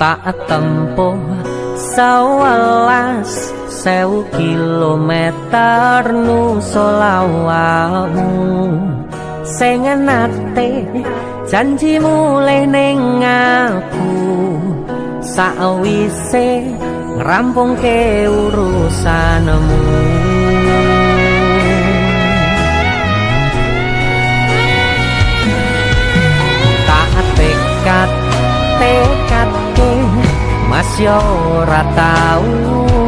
Tak tempuh 11.000 kilometer nusolawakmu sing nate janji mulih ning aku sawise ngrampungke urusanmu. Tak tekadke Mas yo ora tau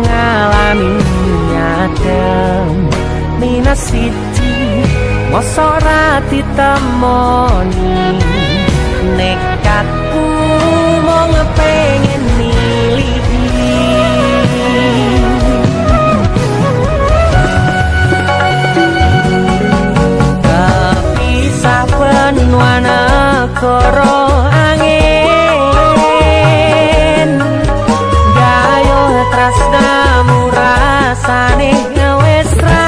ngalami nyadem minus siji mosok ora ditemoni nekatku mau ngepengen miliki kepisah benua negara tresnamu rasane wis ra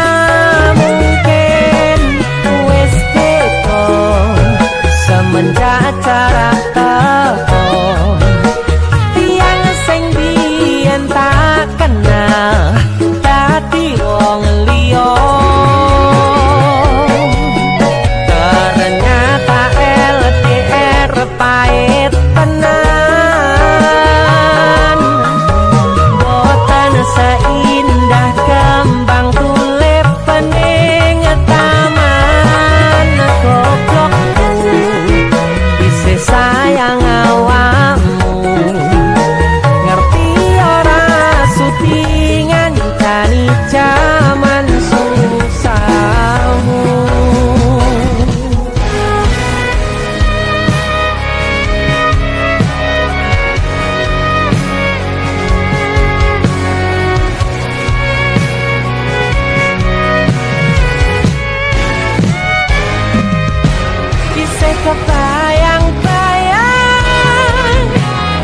mungkin wis teko semenjak jarak teko tiang sing biyen tak kenal dadi wong liya ternyata LDR pahit tenan seindah kembang tulip pening taman goblokku bisa sayang awakmu ngerti ora sutingan jani jaman susahmu. Kebayang-bayang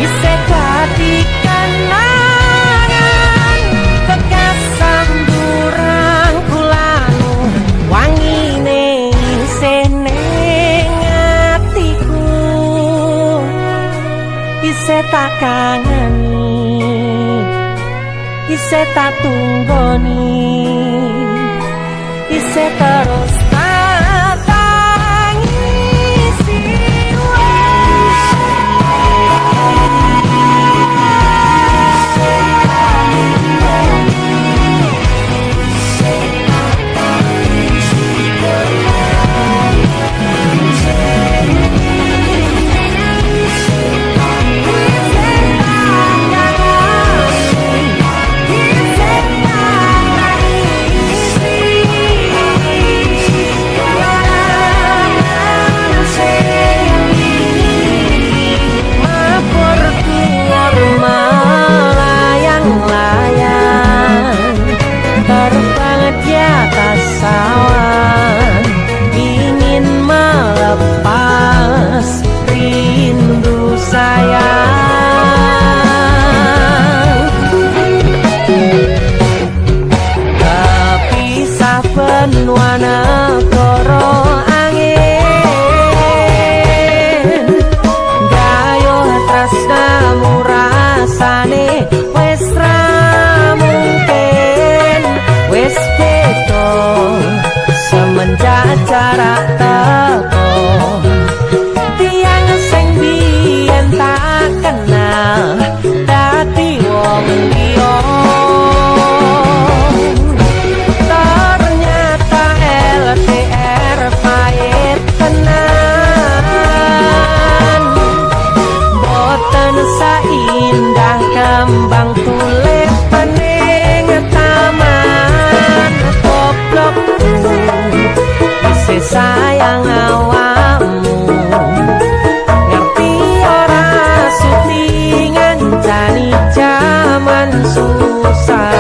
bisa jadi kenangan bekas samburan kulangu wangine isih ning atiku isih tak kangeni isih tak tunggoni isih terus ingin melepas rindu sayang kepisah benua negara angin gayuh tresnamu rasane wis ra mungkin wis semenjak jarak teko tiang sing biyen tak kenal dadi wong liya ternyata LDR pahit tenan boten saindah kembang tulip pening taman goblokku sayang awakmu ngerti ora sutingan jani jaman susah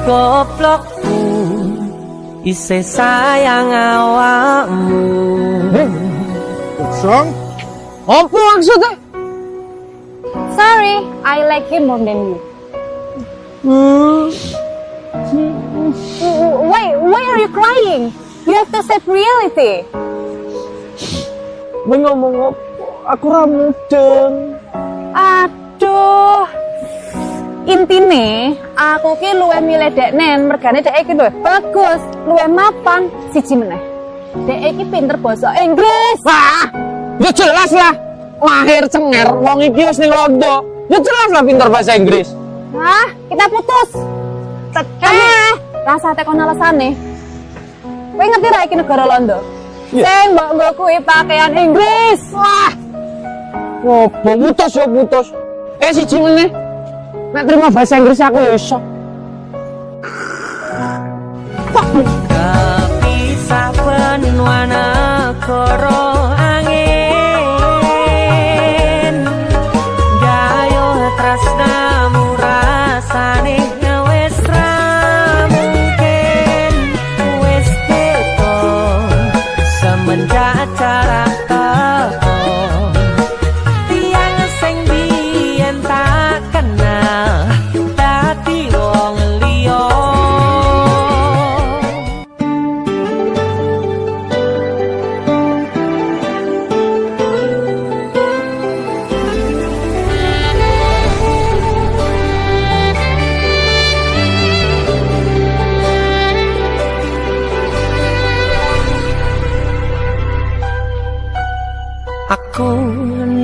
goblokku isih sayang awakmu. Song? Apa maksudnya? Sorry, I like him more than you. Why are you crying? You have to accept reality. Kowe ngomong apa? Aku ra mudeng. Aduh. Intine, aku ki luwih milih deknen, mergane dek iki luwih bagus, luwih mapan, siji meneh. Dek iki pinter basa Inggris. Wah, ya jelas lah. Lahir cenger, wong iki wis ning Londo. Ya jelas lah pinter bahasa Inggris. Hah, kita putus. Rasa tekon alasane. Kowe ngerti ra iki negara Londo? Iya. Sing mbok nggo kuwi pakaian Inggris. Wah, Ngopo putus ya putus. Siji meneh. Nek terima bahasa Inggris aku ya iso. Kepisah benua negara angin Gayuh tresnamu rasane wis ra mungkin Wis beda semenjak jarak teko Tiang sing biyen tak kenal dadi wong liya Aku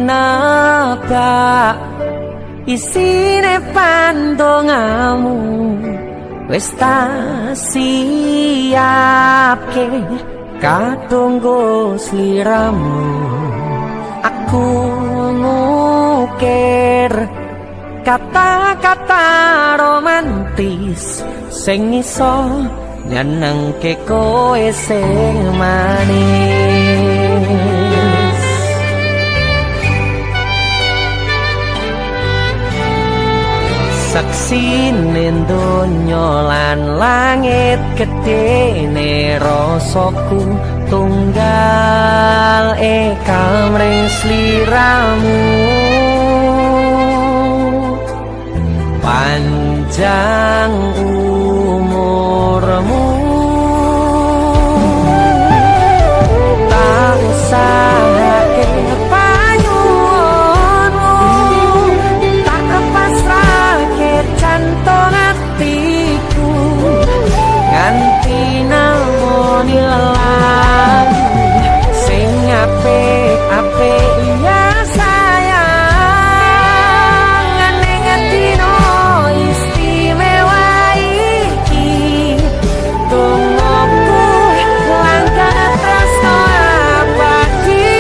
nebak isine pandongamu wis tak siapke katunggu sliramu aku ngukir kata-kata romantis sing iso nyenengke kowe sing manis saksine donya lan langit gedene rasaku tunggal kamring sliramu panjang umurmu tak usahake panyuwunmu tak pasrahke jantung atiku nganti namoni lelah sing apik-apik ya sayang ning dino istimewa iki tungguku langkah tresno abadi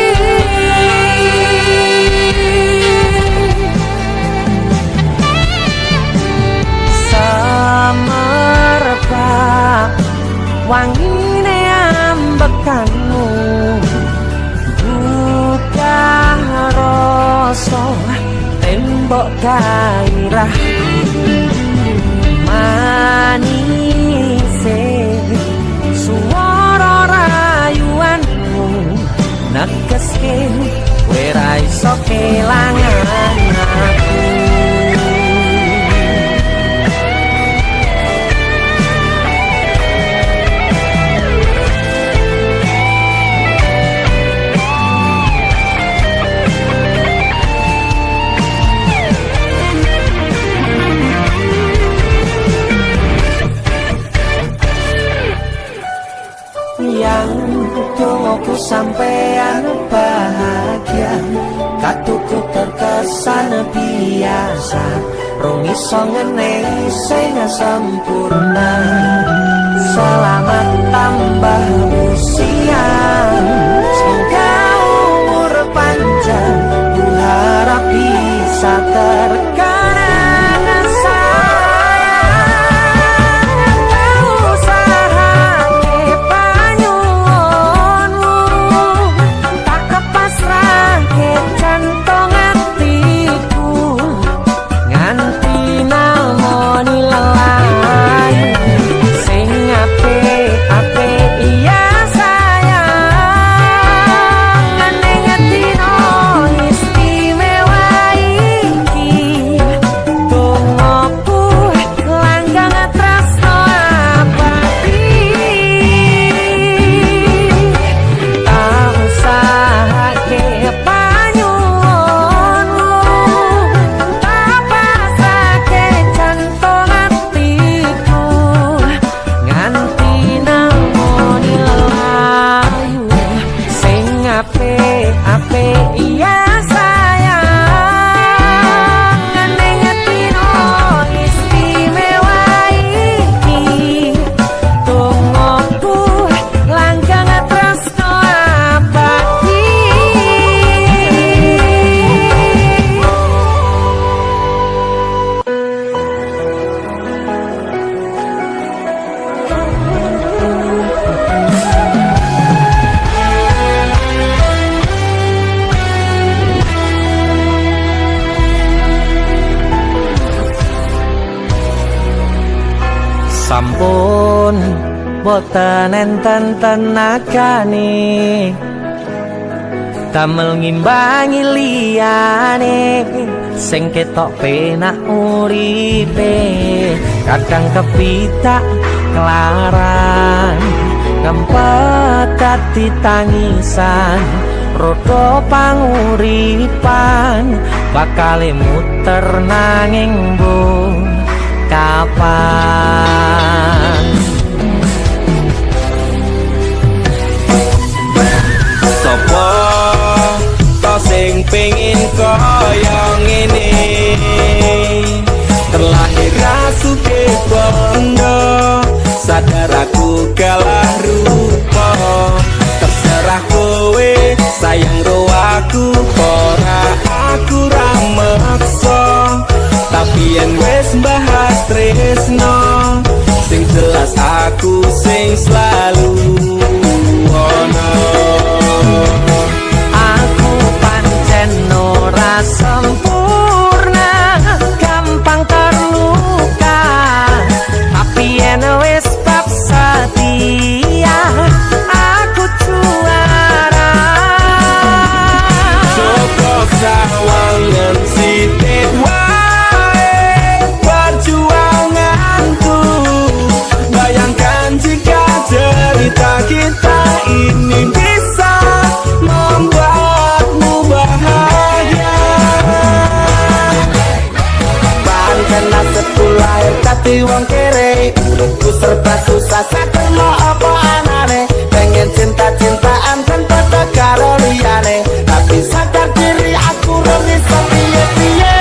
semerbak wangine ambekanmu buka rasa tembok gairah manise suara rayuanmu negeske kowe ra iso kelangan aku yang tungguku sampean bahagia katuku terkesan biasa rong iso ngeneni sing sempurna selamat tambah usia semoga umur panjang ku harap bisa terkenang sayang tak usahake panyuwunmu tak kepasrahke jantung atiku nganti namoni lelayu sing apik-apik sampun boten enten tenagane damel ngimbangi liyane sing ketok penak uripe kadang kepitak kelaran kempet dadi tangisan rodo panguripan bakal muter nanging bu kapan sopo to sing pengin kaya ngene terlahir rasuke bondo sadar aku kalah rupa terserah kowe sayang ro aku ora aku ra maksa tapi yen wis bahas tresno sing jelas aku sing selalu ono aku pancen ora sempurna gampang terluka tapi yen wis bab setia aku juara cukup sawangan sitik wae perjuanganku bayangkan jika cerita kita ini bisa membuatmu bahagia pancen nasibku lahir dadi wong kere uripku serba susah sakono apa anane pengen cinta-cintaan tanpa karo liyane tapi sadar diri aku ora bisa piye-piye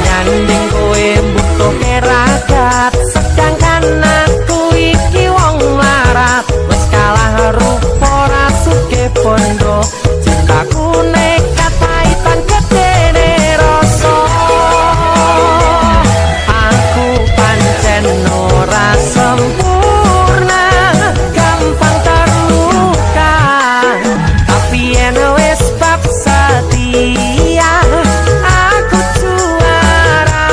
nyanding kowe butuh keragat sedangkan aku iki wong larat wis kalah rupa rasuke bondo cintaku nekat paitan gedene rasa aku pancen ora sempurna gampang terluka tapi yen wis bab setia aku juara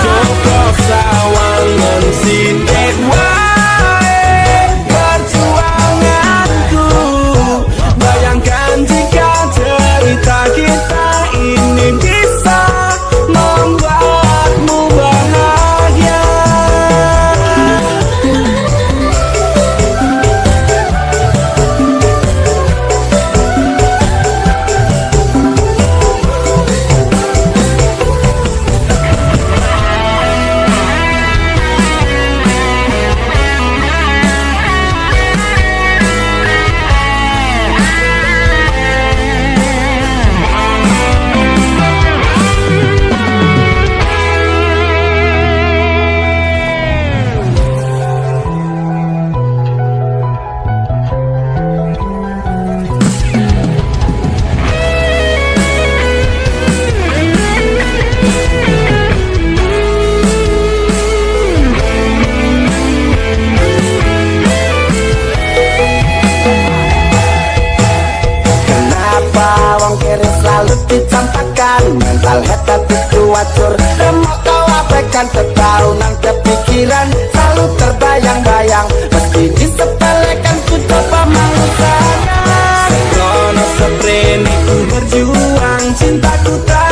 cukup sawangan sidik wae perjuanganku bayangkan jika cerita kita ini bisa membuatmu bahagia kenapa wong kiri selalu dicampakkan mental hebat itu wajur remok kau abaikan setaunan kepikiran selalu terbayang-bayang meski disepelekan ku coba mengusahakan krono seprene ku berjuang cintaku tak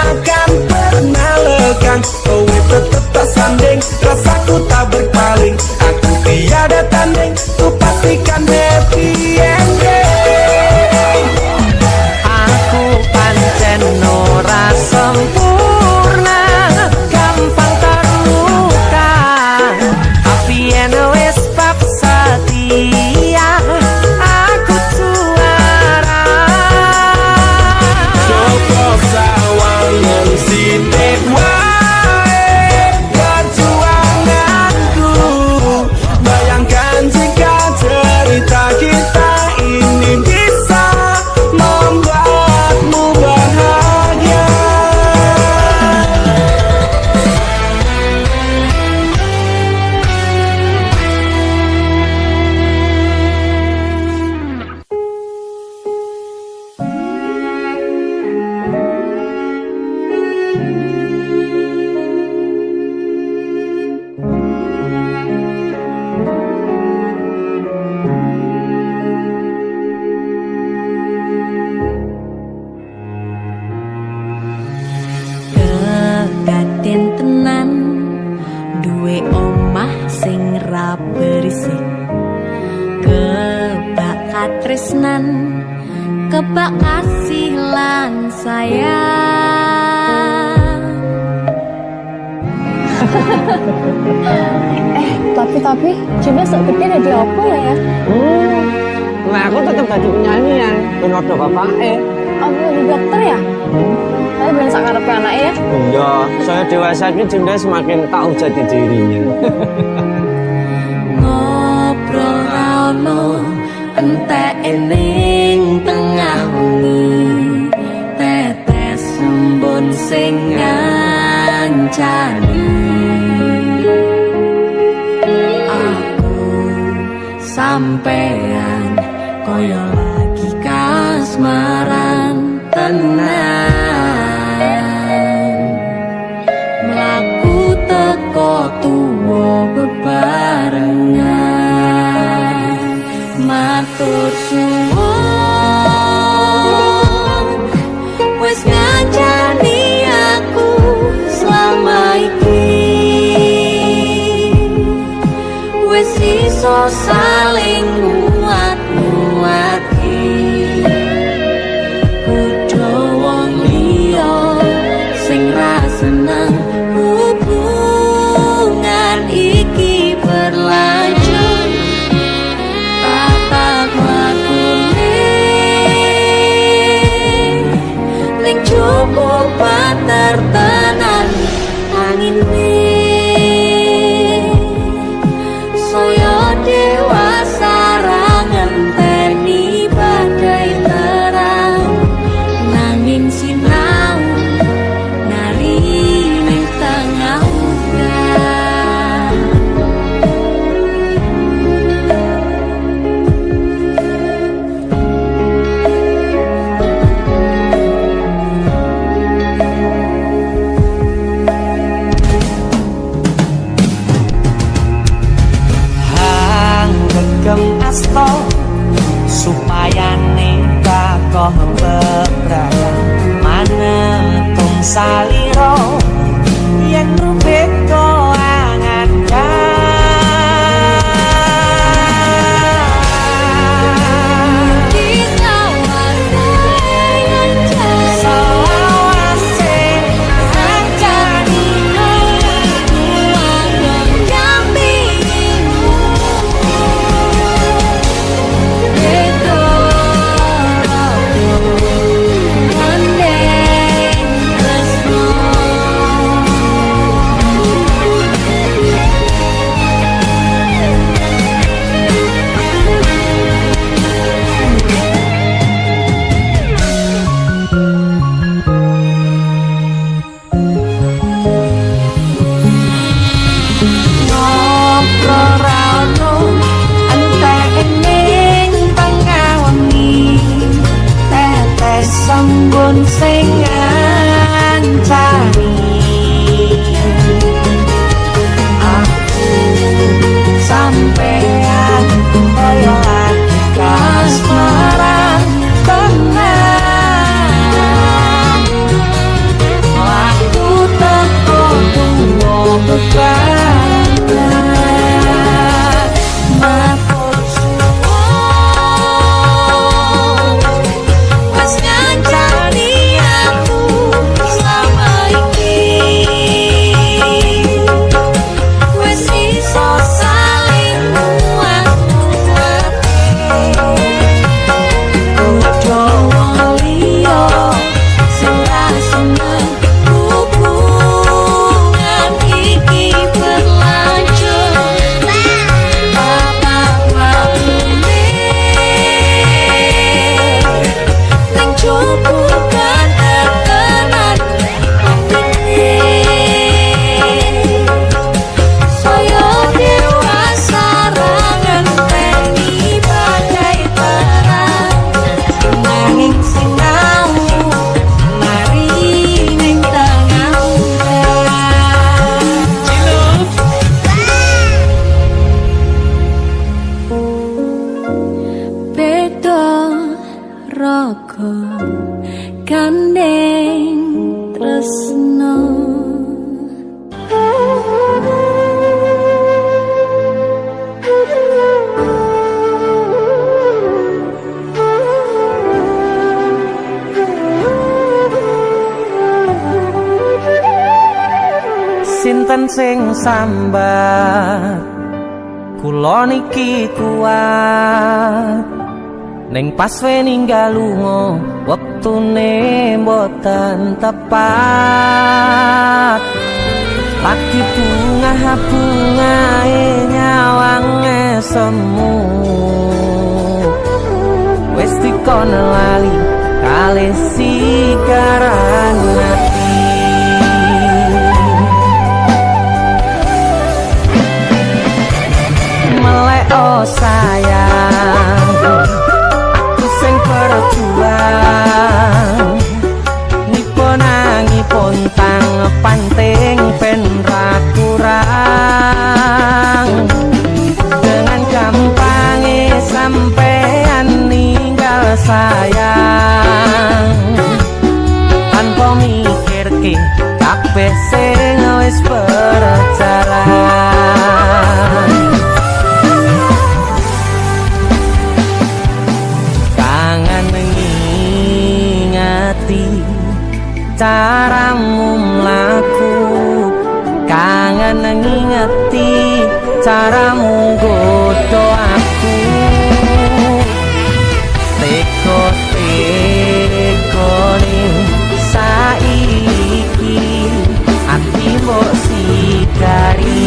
akan pernah lekang kowe tetep tak sanding rasaku tak berpaling aku tiada tanding ku pastikan happy ending aku pancen ora sempurna gampang terluka tapi yen wis katresnan kebak kasih lan sayang. Tapi Jimnya segede jadi apa ya? Nah aku tetep jadi penyanyi ya. Penodo bapaknya. Apa jadi dokter ya? Tapi bener sakarepe anaknya ya. Iya, saya dewasa ini Jimnya semakin tahu jati dirinya. Ngobrol rano entek ening tengah wengi, tetes embun sing ngancani. Aku sampean koyo lagi kasmaran tenan, mlaku teko tuwa bebarengan, matur suwun wis ngancani aku selama iki, wis iso saling nguat-nguati. Kudu wong liya sing ra seneng hubungan iki berlanjut. Tatak lakune ning cukup patertenan angine, saya dewasa ra ngenteni badai terang, nanging sinau nari ning tengah udan. Hang gegem asto supaya nikah koh bebrayan manetung saliro yen rubek ko angan sembun sing ngancani. Aku sampean koyo lagi kasmaran tenan, aku teko tuwa bebarengan, matur suwun wis ngancani aku selama iki, wis iso saling nguat-nguati. Kudu wong liya sing ra seneng hubungan iki berlanjut. Bapak wakune ning cukup ketetenan angine, saya dewasa ra ngenteni badai terang, nanging sinau mari ning tengah udan. Beda raga gandeng tresno. sampeyan sing sambat kula niki kuat ning pas we ninggal lunga wektune mboten tepat lagi bungae nyawange semu wis dikono lali kalih sikaran ati melek oh sayang aku sing berjuang niponangi pontang panting pen ra kurang dengan gampangnya sampean ninggal sayang tanpa mikirke kabeh sing wis berjalan kangen ngingati caramu mlaku kangen ngingati caramu godho aku teko saiki ati mbok sikari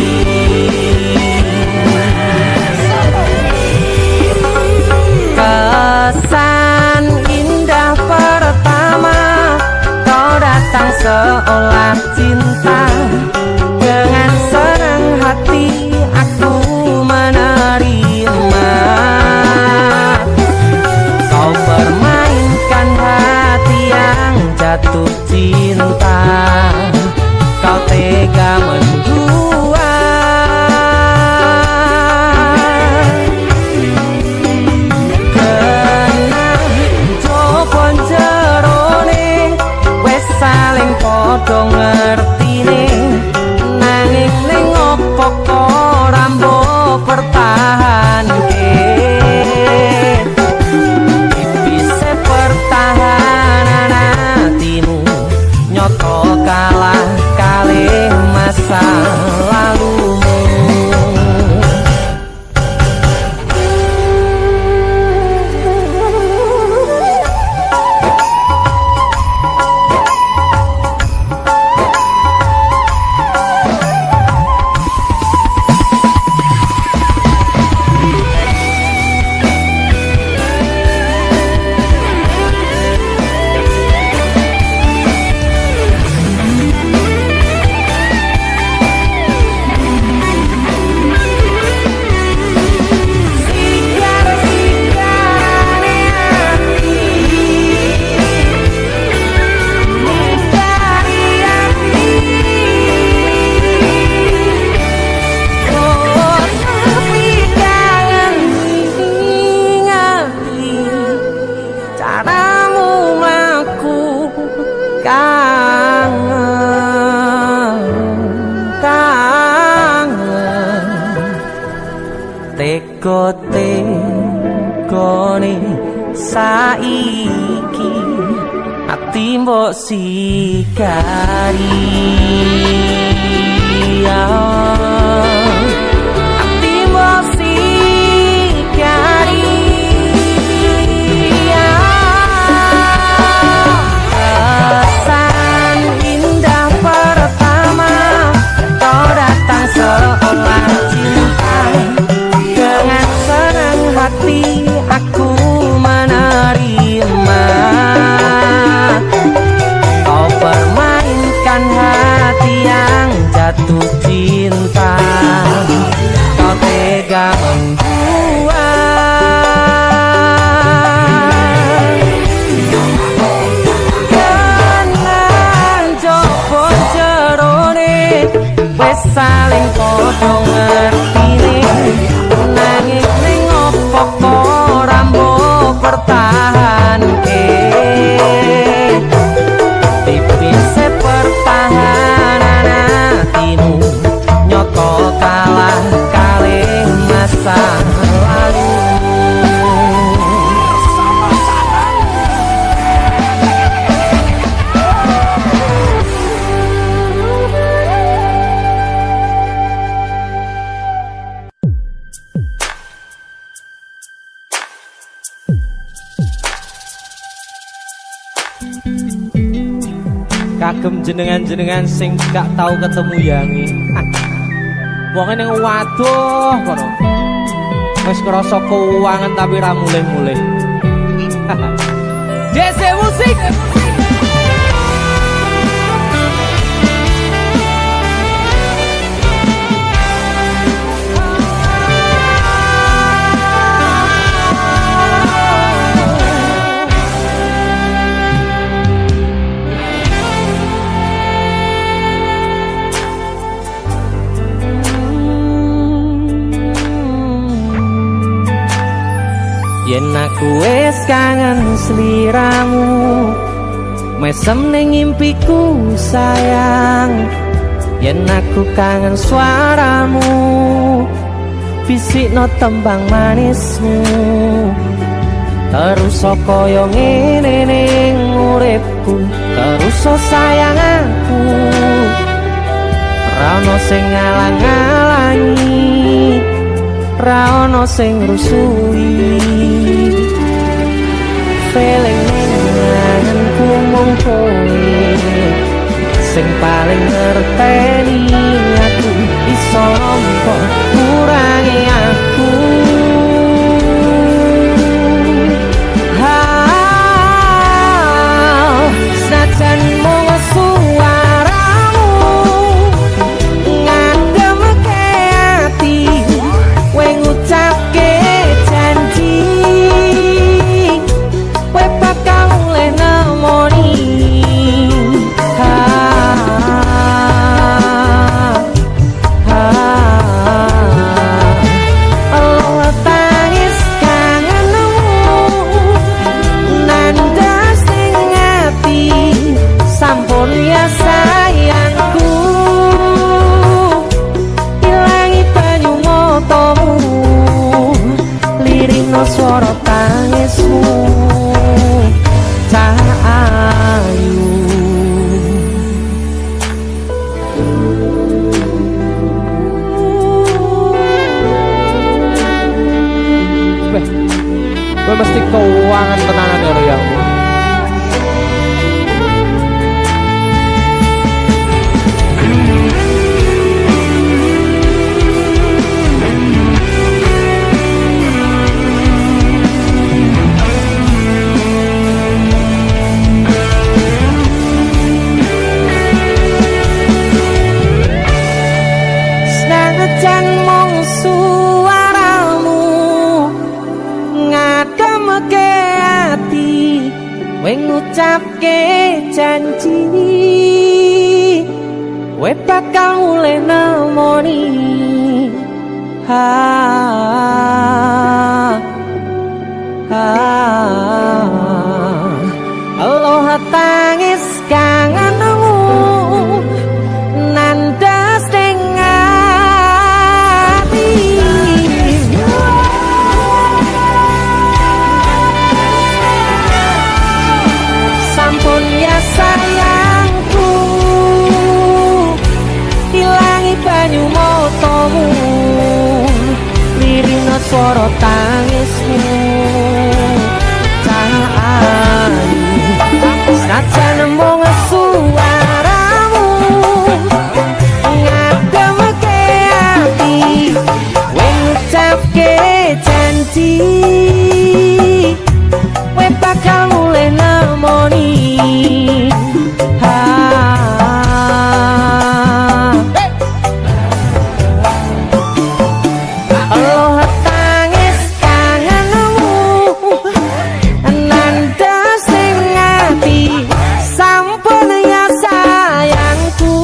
kesan indah pertama kau datang seolah cinta dengan senang hati aku menerima kau permainkan hati yang jatuh cinta kau tega mendua kena coba jerone wes saling podo ngertine nanging ning opo ora mbok pertahanke bisa pertahanan hatimu nyoto kalah kalih masa lalumu tekone saiki ati mbok sikari ati mbok sikari kesan indah pertama kau datang seolah cinta dengan senang hati aku menerima kau permainkan hati yang jatuh cinta kau tega membuat kenang jopo jerone wes saling podo ngertine nanging ning opo ora mbok pertahanke tipis pertahanan hatimu nyoto kalah kalih masa kagem jenengan-jenengan sing gak tau ketemu yangi. Wong ning waduh kono. Wis krasa keuangan tapi ra mulih-mulih. DC musik. Yen aku wis kangen sliramu, mesem ning impiku sayang. Yen aku kangen suaramu, bisikno tembang manismu. Terus kaya ngene ning uripku, terus sayang aku. Ra ono sing ngalang-alangi, ra ono sing rusui. Feeling ngangenku mung kowe sing paling ngerteni aku. Iso nampa kurangi aku. Senajan mung suaramu ngademke ati, kowe ngucapke janji kowe bakal oleh nemoni. Allah tangis kangenmu nandas ning ati, sampun ya sayangku. Ilangi banyu matamu, lirikno swara tangismu. Cah ayu gue mesti keuangan tenanan ya Riamu. Senajan mung suaramu ngademke ati, kowe ngucapke janji kowe bakal oleh nemoni. Allah tangis kangenmu nandas ning ati. Sampun ya sayangku, ilangi banyu matamu, lirikno swara tangismu. Cah ayu senajan mung suaramu ngademke ati, kowe ngucapke janji kowe bakal oleh nemoni. Allah tangis kangenmu nandas ning ati, sampun ya sayangku.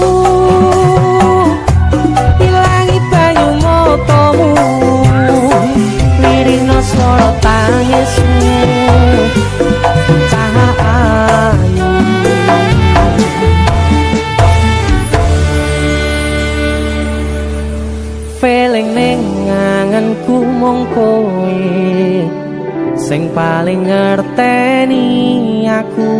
Ilangi banyu matamu, lirikno swara tangismu. Cah ayu feeling ning ngangenku mung kowe sing paling ngerteni aku.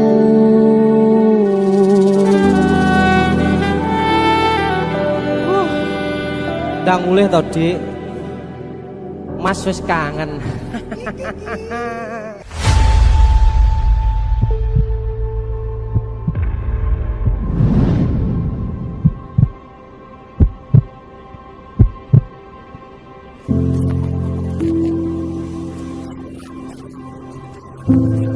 Ndang mulih to, Dik. Mas wis kangen. Saben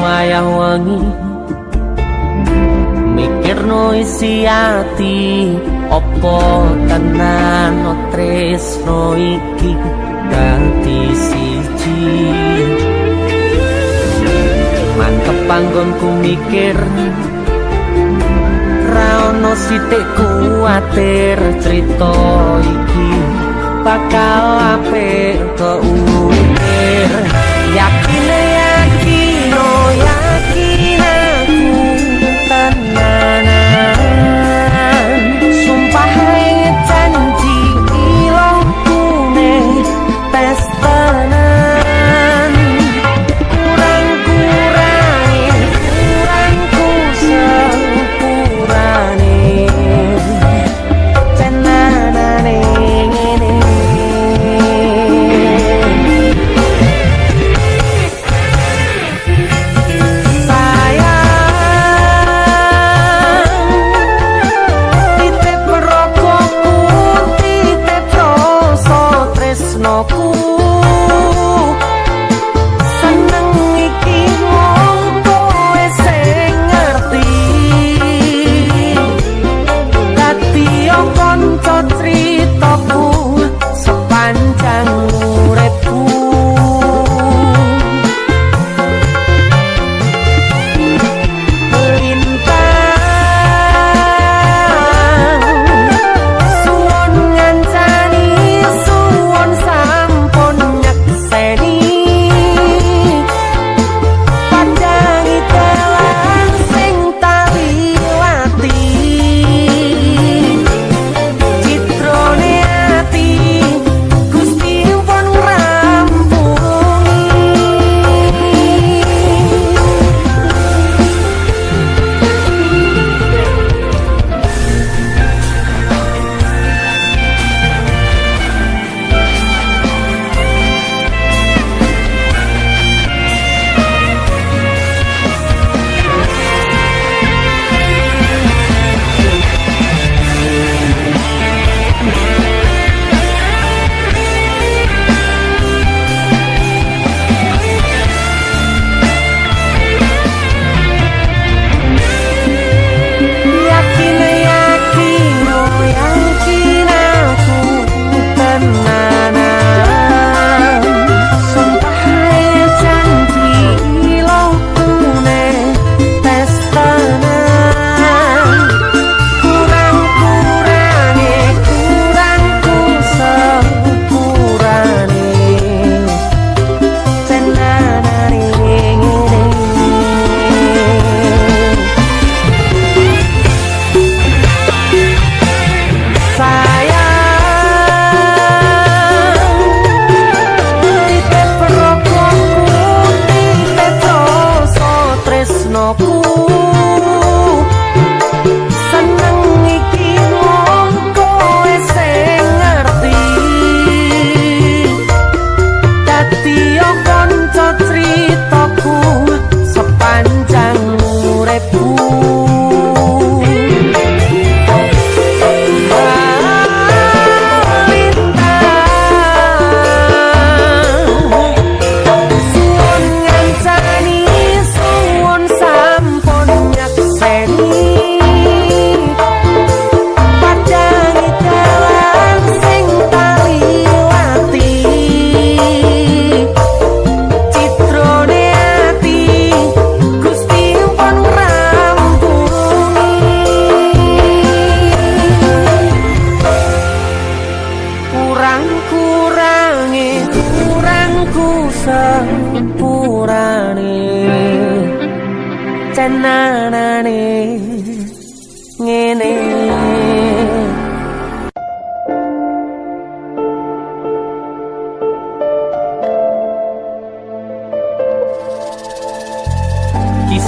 wayah wengi mikirno isi ati opo tenan no tresno iki dadi siji mantep panggonku mikir ra ono sithik kuwatir crita iki bakal apik keukir yakin yakin oh yakin aku tenanan sumpah janji ilangku ne tes tenan kurangku sepurane tenanane ngene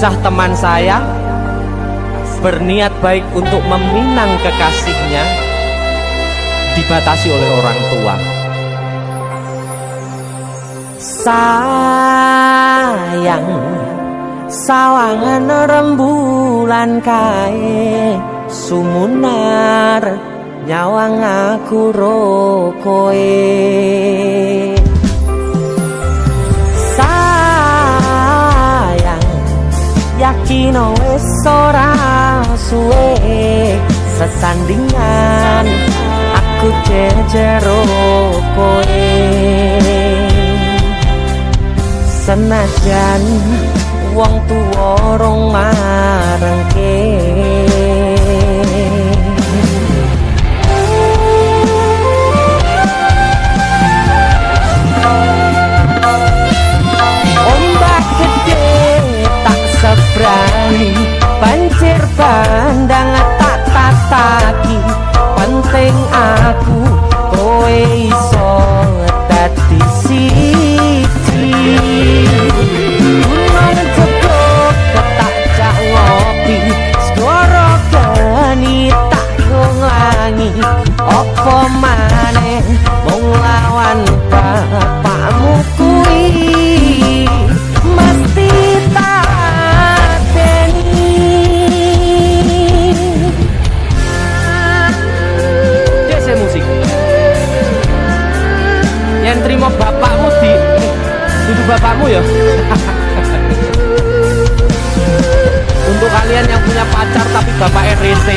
Kisah teman saya berniat baik untuk meminang kekasihnya dibatasi oleh orang tua. Sayang sawangan rembulan kae sumunar nyawang aku rokoe. Sayang yakin wis ora suwe sesandingan aku jejero koe. Senajan wong tuwa rong marengke ombak gede tak seberani banjir bandang tak tataki penting aku kowe iso dadi siji. Gunung Jogok tak jak ngopi segoro geni tak nglangi apa maneh wong lawan bapakmu kuwi mesti tak deni. Dese musik yang terima bapakmu duduk bapakmu ya. Untuk kalian yang punya pacar tapi bapak RC,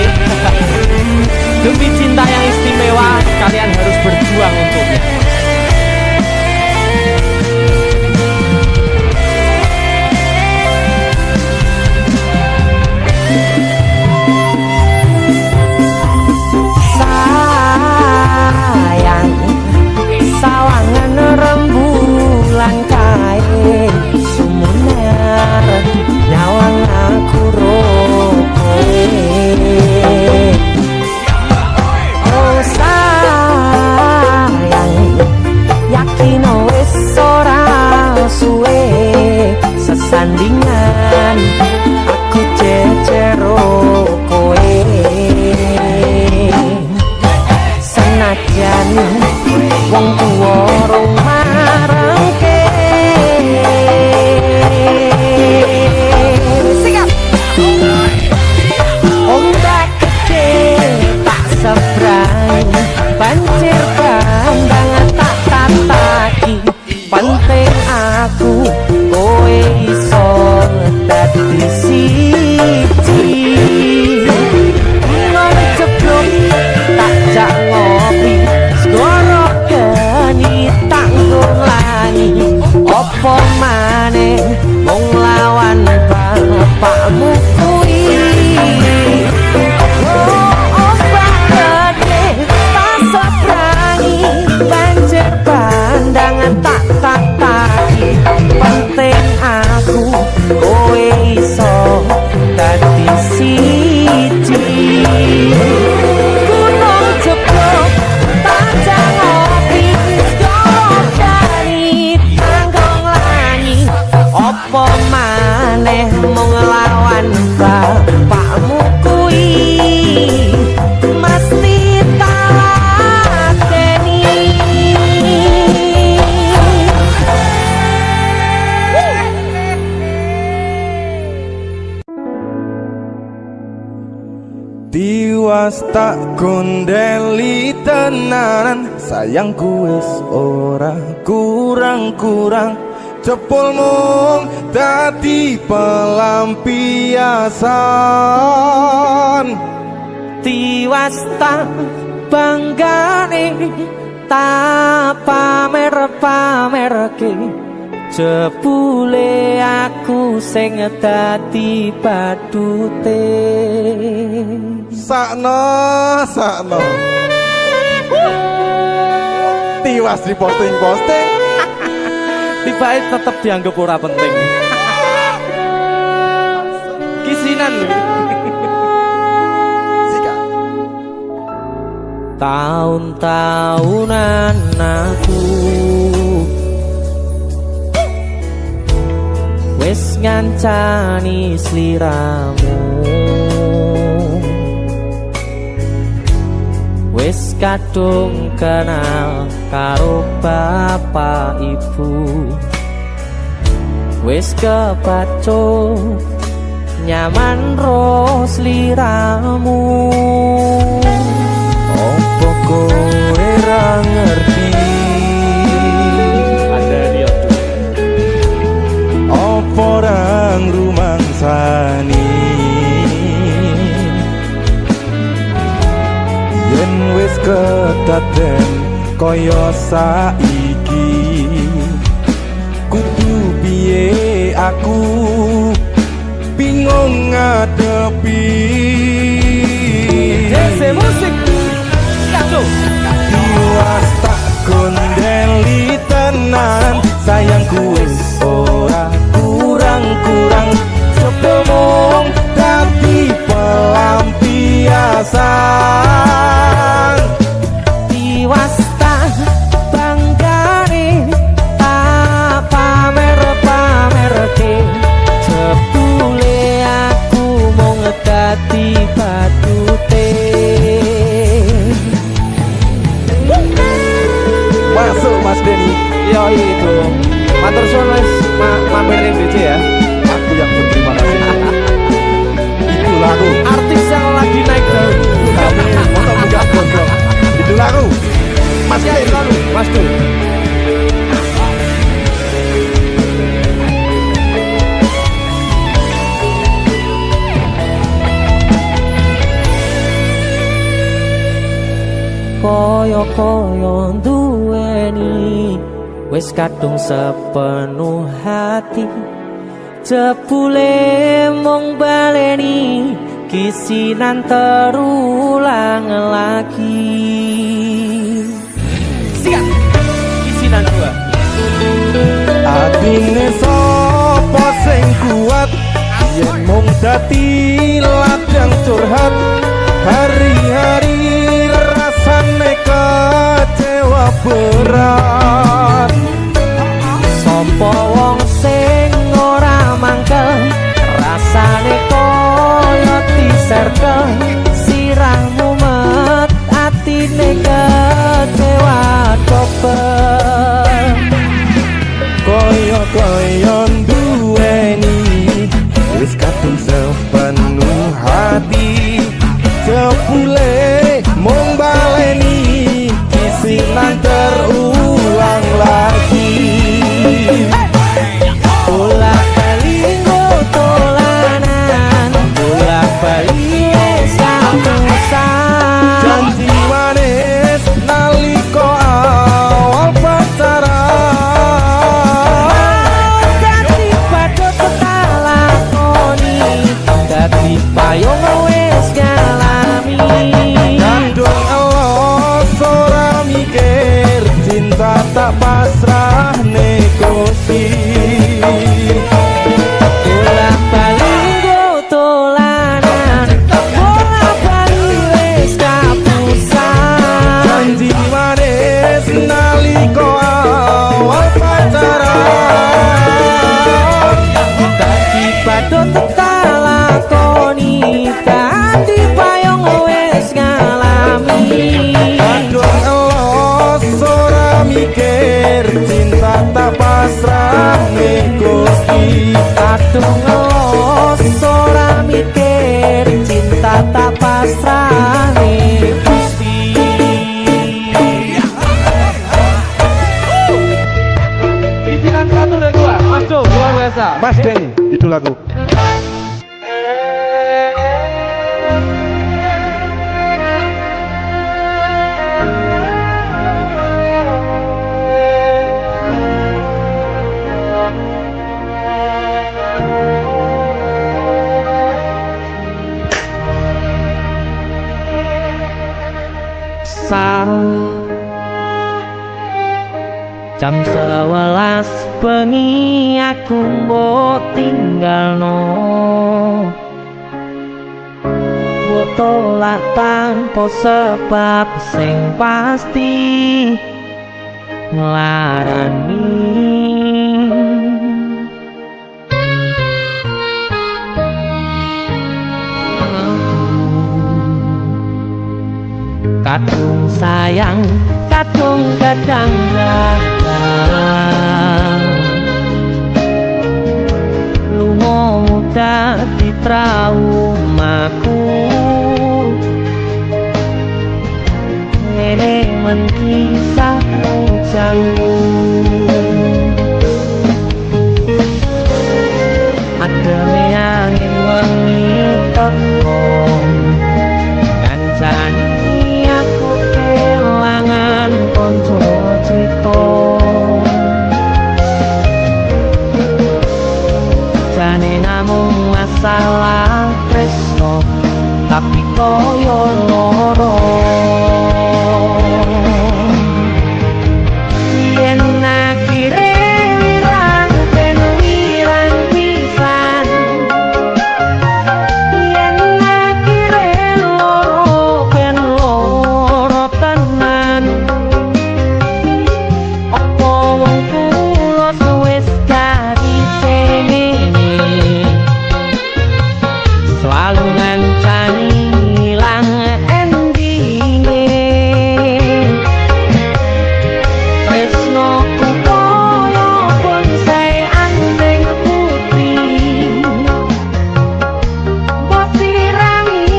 demi cinta yang istimewa kalian harus berjuang untuknya. Sayang sawangan rembulan kae sumunar nyawang aku rokoe. Oh sayang yakin wis ora suwe sesandingan aku jejero koe. Senajan wong tuwa rong marengke sikap ombak gede tak seberang banjir bandang tak tataki penting aku kowe iso dadi siji. Gunung Jogok tak jak ngopi segoro geni tak nglangi apa maneh wong lawan bapakmu kuwi. Ombak gede tak seberangi banjir bandang tak tataki penting aku kowe iso dadi siji. Gunung Jogok tak jak ngopi segoro geni tanggung langi apa maneh mung nglawan bapakmu kuwi mesti tak deni. Tiwas tak gondeli tenanan sayangku wis ora kurang-kurang jepul mung dadi pelampiasan. Tiwas tak banggane tak pamer-pamerke jebule aku sing dadi badute. Sakno tiwas di posting Tiba tetap dianggap ora penting. Kisinan lho. Tahun-tahunan aku wis ngancani sliramu, wis kadung kenal karo bapak ibu, wis kepacut nyaman ro sliramu. Opo kowe ra ngerti, Ada dia tuh. opo orang rumangsani yen wis kedaden kaya saiki, kudu piye aku bingung ngadepi. Jese musik kado Tiwas tak gondeli tenan, sayangku wis ora kurang-kurang, sepemong dadi pelampiasan. diwasta banggane tak pamer-pamerke, jebule aku mung dadi batute. Masuk Mas Denny, Yo itu. Matur suwun wis mampir ning DC ya. aku yang berterima kasih. Itulah aku, Artis yang lagi naik daun. kami motor buka gondrong. Itulah aku, Mas Siap Denny. selalu, Mas Dul. Koyo-koyo duweni wis kadung sepenuh hati, jebule mung baleni kisinan terulang lagi. Siap. Isinan gua. Atine sapa sing kuat, yen mung dadi ladang curhat, hari-hari rasane kecewa berat. Sopo wong sing ora mangkel, rasane koyo diserkel, sirahmu met atine kecewa coba. Koyo-koyo duweni wis kadung sepenuh hati, jebule mung baleni kisinan terulang lagi. Bolak-balik tolanan, bolak-balik samusan. Janji manis nalika awal pacaran, Dadi padha tak lakoni, dadi payung wis ngalami. kadung elos ora mikir, cinta tak pasrah negosi. Bolak-balik tolanan, bolak-balik wis kapusan. Janji manis nalika awal pacaran, Dadi padha tak lakoni, dadi payung wis ngalami. kadung elos ora mikir, cinta tak pasrah negosi. Kadung ngelos ora mikir, cinta tak pasrah ning Gusti. Isinan satu dan dua. Mas Dul, luar biasa. Mas Denny, itu lagu. Jam 11 bengi aku mbok tinggalno, mbok tolak tanpa sebab sing pasti nglarani. kadung sayang kadung kadang gagal lunga dadi traumaku ini menkisah ujangmu ada angin wangi teko kancane aku kelangan konco cito jane namung masalah tresno tapi koyo loro yen akhire wirang ben wirang pisan yen akhire loro ben loro tenan opo wong tulus wis dadi ngene selalu ngancani ilang endinge tresno ku koyo bonsai anting putih mbok sirangi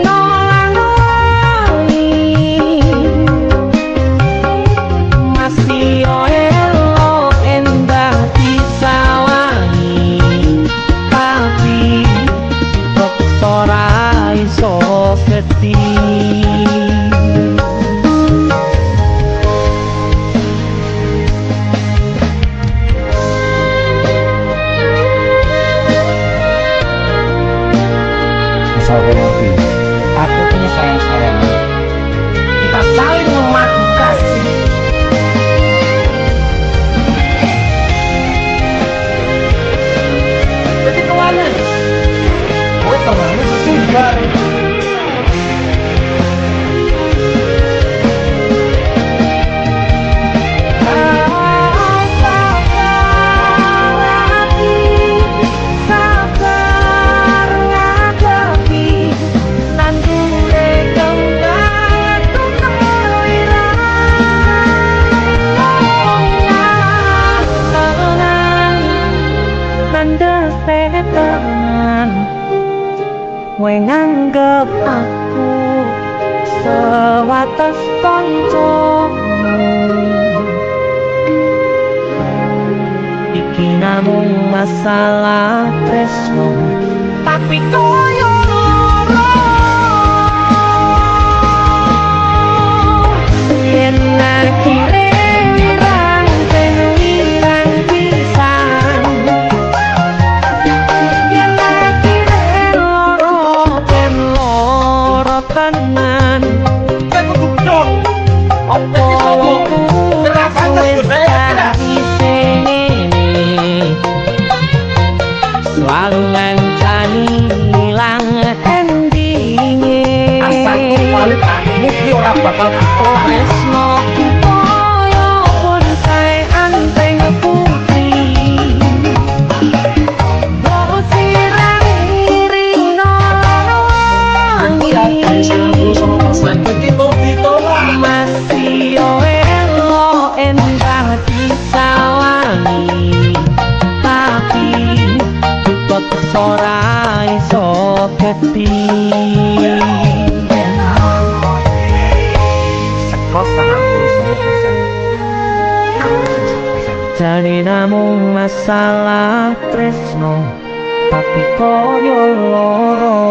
nolani masih elo endah disawangi tapi kok ora iso geti Sampai nanti aku punya sayang-sayang kita saling memadu kasih jadi kemana? Gue temannya sesumbar kowe nganggep aku sewates kancamu iki namung masalah tresno tapi koyo loro yen akhire wirang ben wirang pisan yen akhire loro ben loro tenan opo wis dadi ngene selalu ngancani ilang endinge ini orang bakal tresno koyo bonsai anting putih mbok sirangi nolani masih elo endah disawangi tapi kok ora iso geti jadi namung masalah tresno tapi koyo loro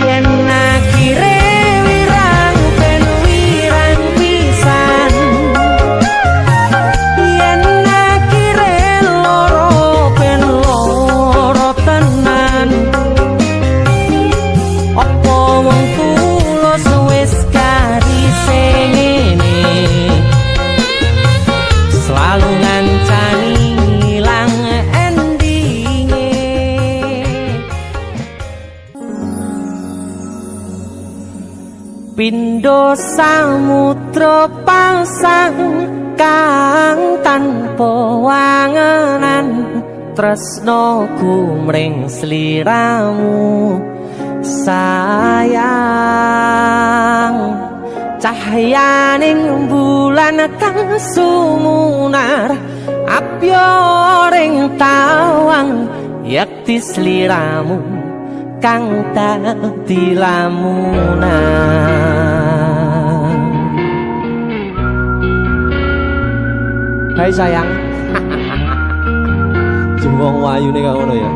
yen akhire wirang ben wirang pisan yen akhire loro ben loro tenan opo wong tulus wis karise ngene selalu ngancani ilang endinge pindho samudra pasang kang tanpa wangenan tresno ku mring sliramu sayang cahyaning bulan kang sumunar apyoring tawang yakti sliramu kang dadi lamunan. Hai sayang. Jembong wayu nih kak ngono ya.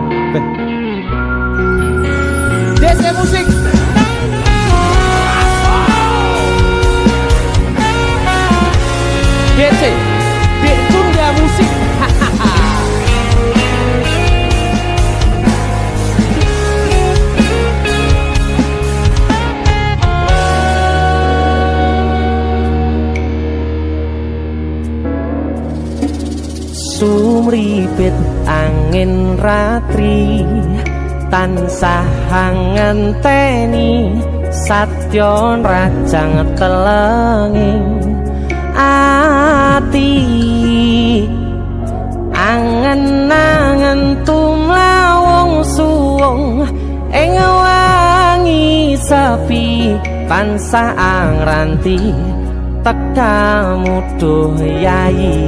DC musik. DC, Tunda musik. Sumripit angin ratri tansah ngenteni satyon rajang telenging ati angen-angen tumlawung suwung ing wangi sepi tansah angranti tekamu duh yayi.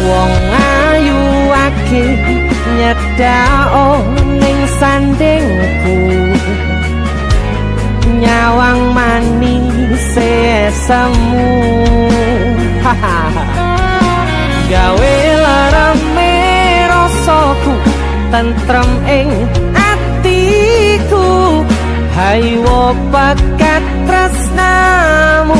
Wong ayu akeh nyedhao ning sandingku nyawang manis semu gawe larame rasaku tentrem ing atiku haywo bakat tresnamu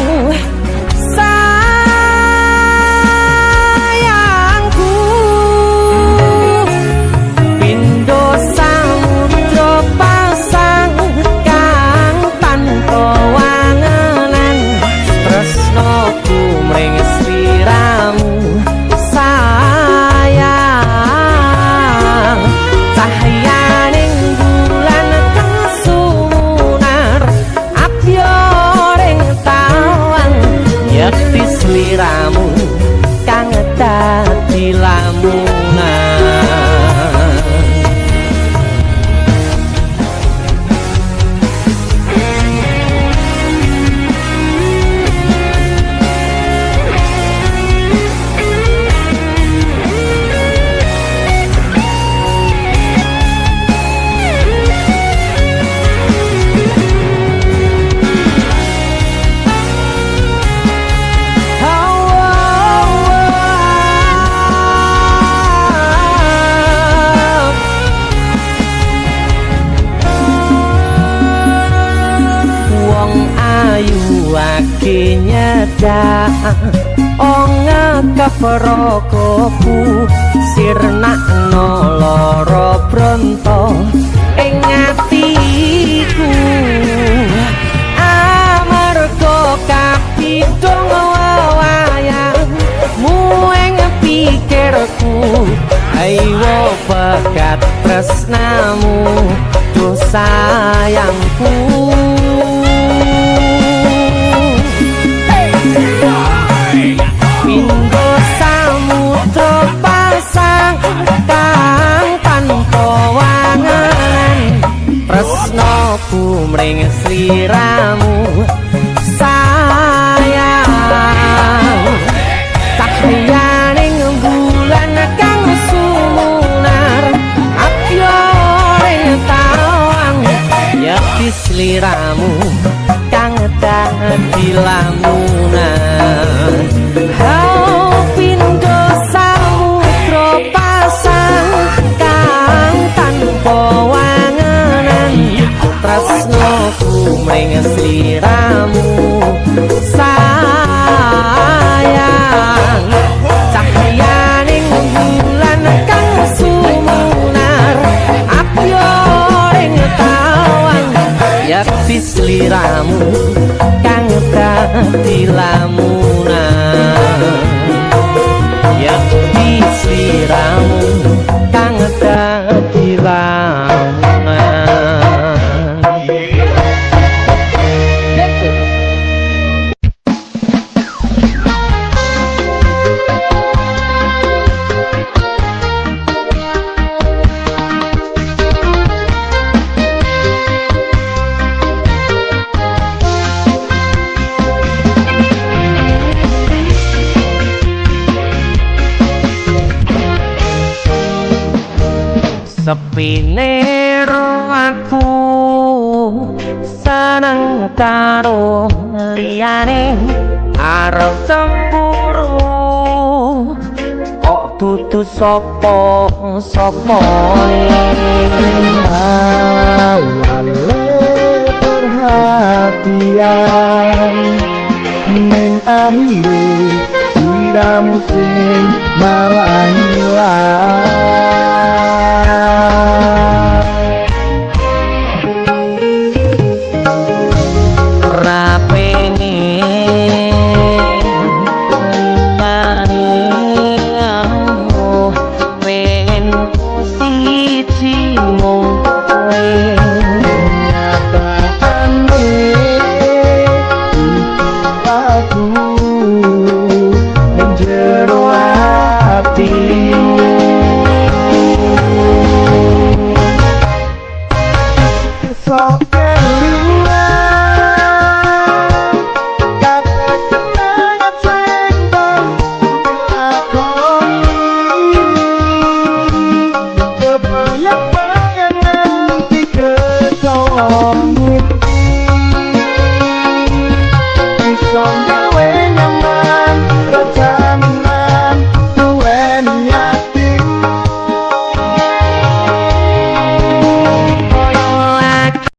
sliramu kang dadi lamunan. Nyeda onga kaprokoku sirnakno lara bronto ing atiku amarga kapidhong wayangmu ing pikirku ayo bakat tresnamu duh sayangku. Pindho samudra pasang kang tanpa wangen tresnaku mring sliramu sayang cahyaning bulan kang sumunar apyoring tawang yakti sliramu kang dadi lamunan. Pindho samudra pasang kang tanpa wangenan tresnaku mring sliramu sayang cahyaning bulan kang sumunar apyoring tawang yakti sliramu kang dadi lamunan. Yakti sliramu kang dadi lamunan. sepine aku seneng karo liyane arep cemburu kok dudu sapa Awale perhatian ning akhire iramu sing malah hilang